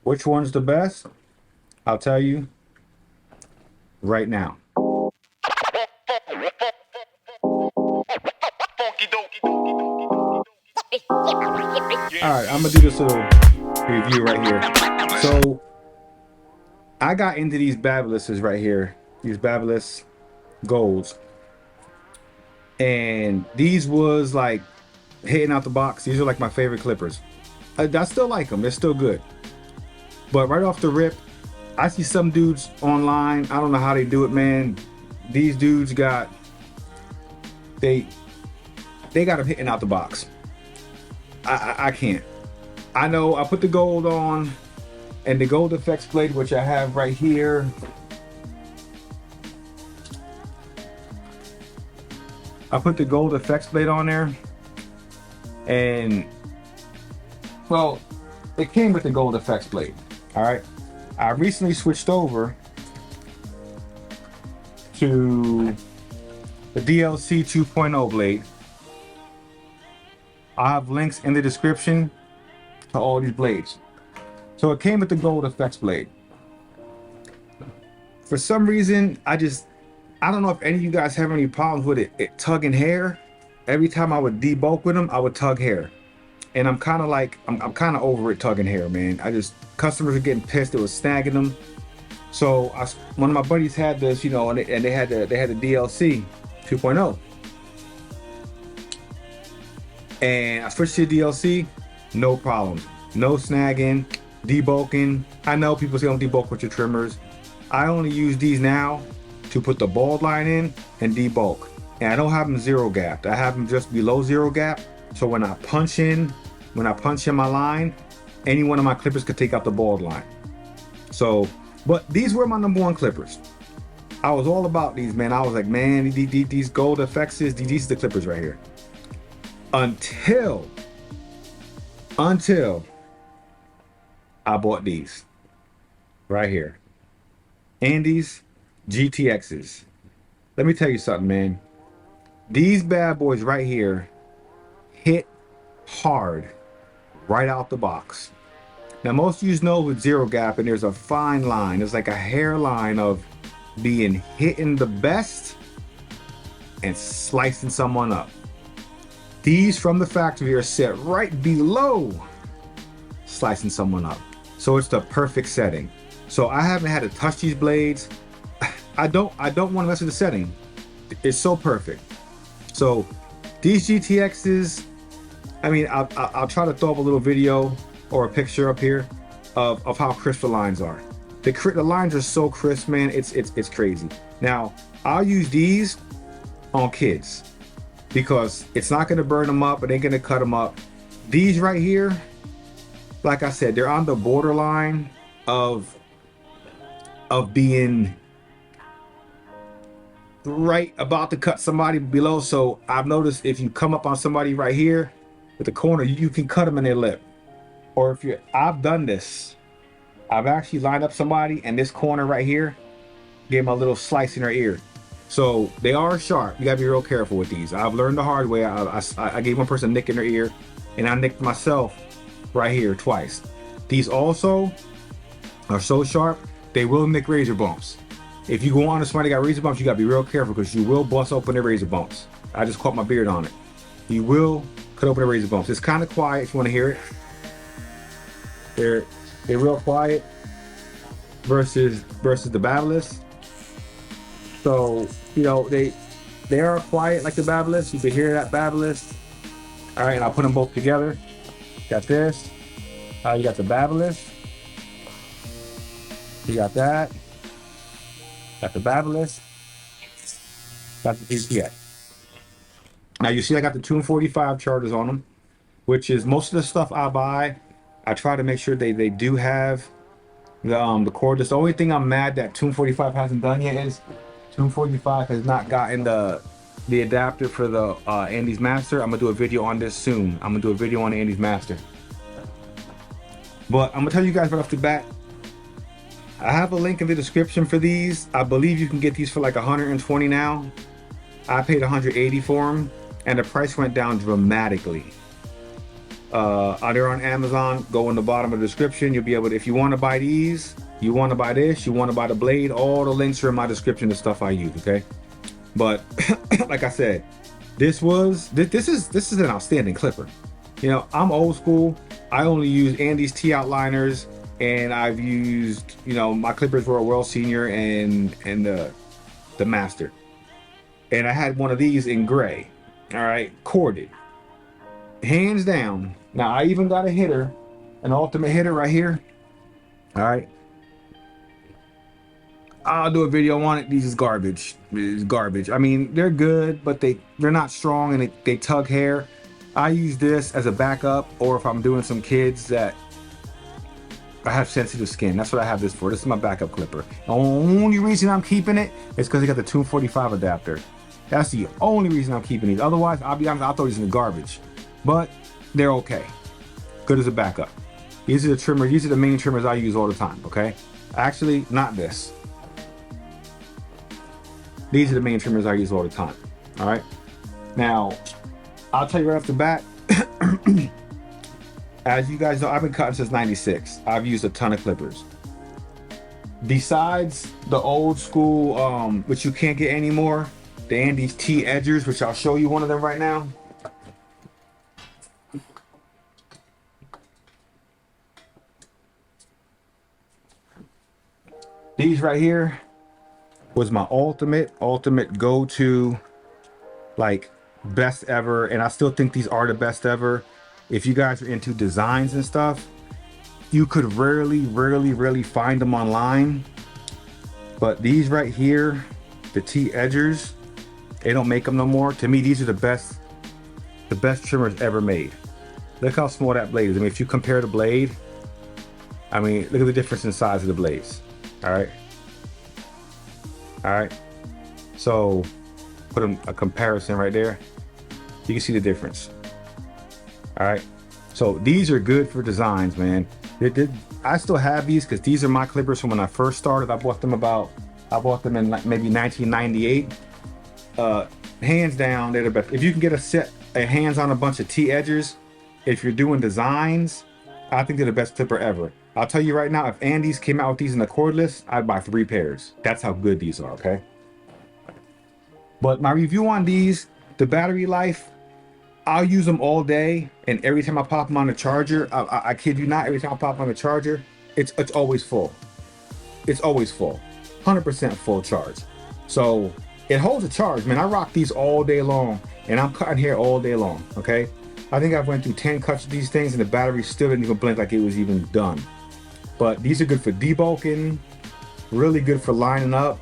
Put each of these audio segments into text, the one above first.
Which one's the best? I'll tell you right now. All right, I'm gonna do this little review right here. So I got into these Babylisses right here, these Babyliss Golds, and these was like hitting out the box. These are like my favorite clippers. I still like them, they're still good. But right off the rip, I see some dudes online, I don't know how they do it, man. These dudes got, they got them hitting out the box. I can't. I know I put the gold on, and the gold effects blade, which I have right here. I put the gold effects blade on there, and well, it came with the gold effects blade. All right, I recently switched over to the DLC 2.0 blade. I have links in the description to all these blades. So it came with the gold effects blade. For some reason, I don't know if any of you guys have any problems with it tugging hair. Every time I would debulk with them, I would tug hair. And I'm kind of like, I'm kind of over it tugging hair, man. Customers are getting pissed, it was snagging them. So one of my buddies had this, you know, and they had the DLC 2.0. And I switched to the DLC, no problem. No snagging, debulking. I know people say don't debulk with your trimmers. I only use these now to put the bald line in and debulk. And I don't have them zero gapped. I have them just below zero gap. So when I punch in my line, any one of my clippers could take out the bald line. So, but these were my #1 clippers. I was all about these, man. I was like, man, these gold effects, these are the clippers right here. Until I bought these right here, Andis GTXs. Let me tell you something, man. These bad boys right here hit hard right out the box. Now, most of you know with zero gap, and there's a fine line. There's like a hairline of being hitting the best and slicing someone up. These from the factory are set right below slicing someone up. So it's the perfect setting. So I haven't had to touch these blades. I don't want to mess with the setting. It's so perfect. So these GTXs, I mean, I'll try to throw up a little video or a picture up here of how crisp the lines are. The lines are so crisp, man, it's crazy. Now, I'll use these on kids because it's not gonna burn them up, it ain't gonna cut them up. These right here, like I said, they're on the borderline of being right about to cut somebody below. So I've noticed if you come up on somebody right here with the corner, you can cut them in their lip. Or I've done this. I've actually lined up somebody and this corner right here, gave them a little slice in their ear. So they are sharp. You gotta be real careful with these. I've learned the hard way. I gave one person a nick in their ear, and I nicked myself right here twice. These also are so sharp, they will nick razor bumps. If you go on to somebody that got razor bumps, you gotta be real careful because you will bust open their razor bumps. I just caught my beard on it. You will cut open the razor bumps. It's kind of quiet if you want to hear it. They're real quiet versus the Babyliss. So, you know, they are quiet like the Babyliss. You can hear that Babyliss. All right, and I'll put them both together. Got this. You got the Babyliss. You got that. Got the Babyliss. Got the GTX. Now you see I got the 245 chargers on them, which is most of the stuff I buy. I try to make sure they do have the cordless. The only thing I'm mad that 245 hasn't done yet is 245 has not gotten the adapter for the Andis Master. I'm gonna do a video on this soon. I'm gonna do a video on the Andis Master. But I'm gonna tell you guys right off the bat, I have a link in the description for these. I believe you can get these for like 120 now. I paid 180 for them, and the price went down dramatically. They're on Amazon. Go in the bottom of the description. You'll be able to, if you want to buy these, you want to buy this, you want to buy the blade, all the links are in my description, the stuff I use, okay? But like I said, this is an outstanding clipper. You know, I'm old school. I only use Andis T outliners, and I've used, you know, my clippers were a World Senior and the Master. And I had one of these in gray, all right, corded. Hands down. Now I even got a hitter, an ultimate hitter right here. All right. I'll do a video on it. These is garbage. It's garbage. I mean, they're good, but they're not strong and they tug hair. I use this as a backup, or if I'm doing some kids that I have sensitive skin. That's what I have this for. This is my backup clipper. The only reason I'm keeping it is because I got the 245 adapter. That's the only reason I'm keeping these. Otherwise, I'll be honest, I'll throw these in the garbage. But they're okay. Good as a backup. These are the trimmers. These are the main trimmers I use all the time, okay? Actually, not this. These are the main trimmers I use all the time, all right? Now, I'll tell you right off the bat, as you guys know, I've been cutting since '96. I've used a ton of clippers. Besides the old school, which you can't get anymore, the Andis T edgers, which I'll show you one of them right now. These right here was my ultimate go-to, like, best ever, and I still think these are the best ever. If you guys are into designs and stuff, you could rarely find them online. But these right here, the T edgers, they don't make them no more. To me, these are the best trimmers ever made. Look how small that blade is. I mean, if you compare the blade, I mean, look at the difference in size of the blades. All right, so put a comparison right there. You can see the difference. All right, so these are good for designs, man. I still have these because these are my clippers from when I first started. I bought them in like maybe 1998. Hands down, they're the best. If you can get a hands on a bunch of T edgers, if you're doing designs, I think they're the best clipper ever. I'll tell you right now, if Andis came out with these in the cordless, I'd buy 3 pairs. That's how good these are, okay? But my review on these, the battery life, I'll use them all day, and every time I pop them on the charger, I kid you not, every time I pop on the charger, it's always full. It's always full, 100% full charge. So it holds a charge, man. I rock these all day long, and I'm cutting hair all day long, okay? I think I've went through 10 cuts of these things, and the battery still didn't even blink like it was even done. But these are good for debulking, really good for lining up,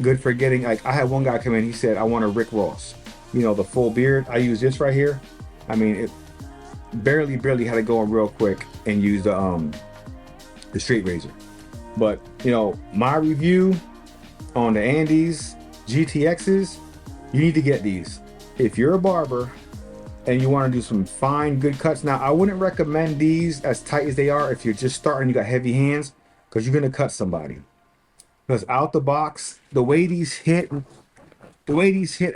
good for getting, like, I had one guy come in, he said, I want a Rick Ross. You know, the full beard. I use this right here. I mean, it barely had to go in real quick and use the straight razor. But, you know, my review on the Andis GTXs, you need to get these. If you're a barber and you want to do some fine, good cuts. Now, I wouldn't recommend these as tight as they are if you're just starting, you got heavy hands, because you're going to cut somebody. Because out the box, the way these hit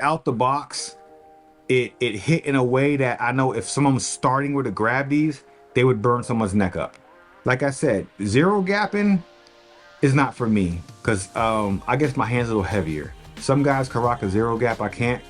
out the box, it hit in a way that I know if someone was starting with to grab these, they would burn someone's neck up. Like I said, zero gapping is not for me, because I guess my hand's a little heavier. Some guys can rock a zero gap, I can't.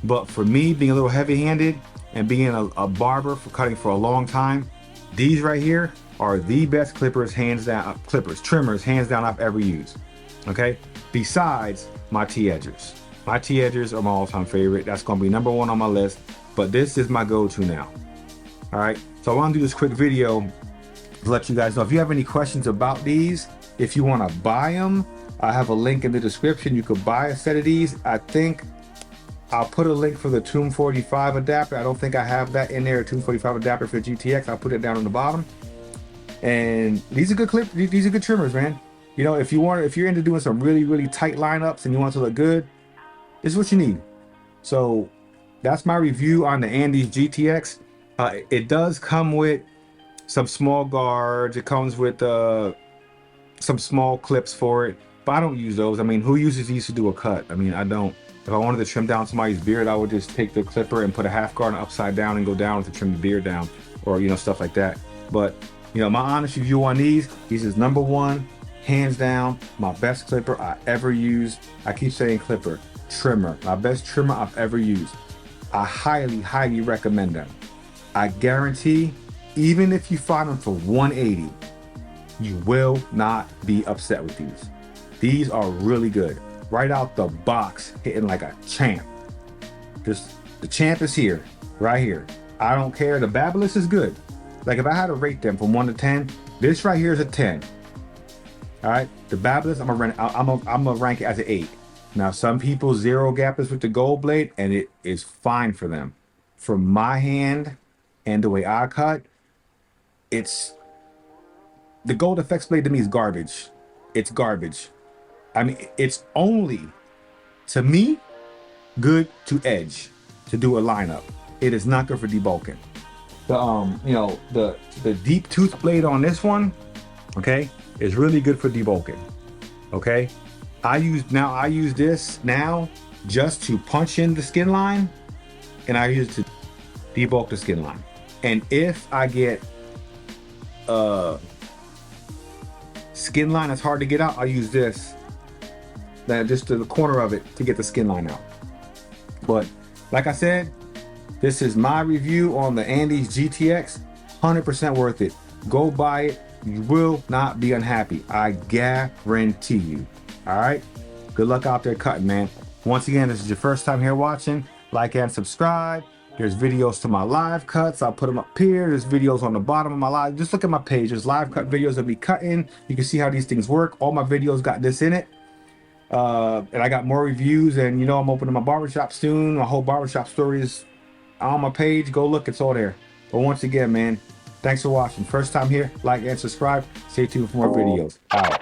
But for me, being a little heavy-handed and being a barber for cutting for a long time, these right here are the best clippers, hands down, trimmers, hands down, I've ever used. Okay, besides my T edgers. My T edgers are my all-time favorite. That's gonna be #1 on my list, but this is my go-to now. All right, so I want to do this quick video to let you guys know if you have any questions about these. If you want to buy them, I have a link in the description. You could buy a set of these. I think I'll put a link for the 245 adapter. I don't think I have that in there, a 245 adapter for the GTX. I'll put it down on the bottom. And these are good these are good trimmers, man. You know, if you're into doing some really tight lineups and you want to look good, this is what you need. So that's my review on the Andis GTX. It does come with some small guards. It comes with some small clips for it, but I don't use those. I mean, who uses these to do a cut? I mean, I don't. If I wanted to trim down somebody's beard, I would just take the clipper and put a half guard upside down and go down to trim the beard down. or stuff like that. But my honest review on these is number one, hands down, my best clipper I ever used. I keep saying clipper, trimmer, my best trimmer I've ever used. I highly recommend them. I guarantee, even if you find them for $180, you will not be upset with these. These are really good. Right out the box, hitting like a champ. The champ is here, right here. I don't care. The Babyliss is good. Like if I had to rate them from 1 to 10, this right here is a 10. All right, the Babyliss, I'm gonna rank it as an 8. Now, some people zero gap this with the gold blade, and it is fine for them. For my hand and the way I cut, the gold effects blade to me is garbage. It's garbage. I mean, it's only, to me, good to edge, to do a lineup. It is not good for debulking. The deep tooth blade on this one, okay, is really good for debulking. Okay, I use this now just to punch in the skin line, and I use it to debulk the skin line. And if I get skin line that's hard to get out, I use this, just to the corner of it to get the skin line out. But like I said, this is my review on the Andis GTX. 100% worth it. Go buy it. You will not be unhappy. I guarantee you. All right? Good luck out there cutting, man. Once again, this is your first time here watching, like and subscribe. There's videos to my live cuts. I'll put them up here. There's videos on the bottom of my live. Just look at my page. There's live cut videos of me cutting. You can see how these things work. All my videos got this in it. And I got more reviews, and I'm opening my barbershop soon. My whole barbershop story is on my page. Go look, it's all there. But once again, man, thanks for watching. First time here, like and subscribe. Stay tuned for more videos. Out.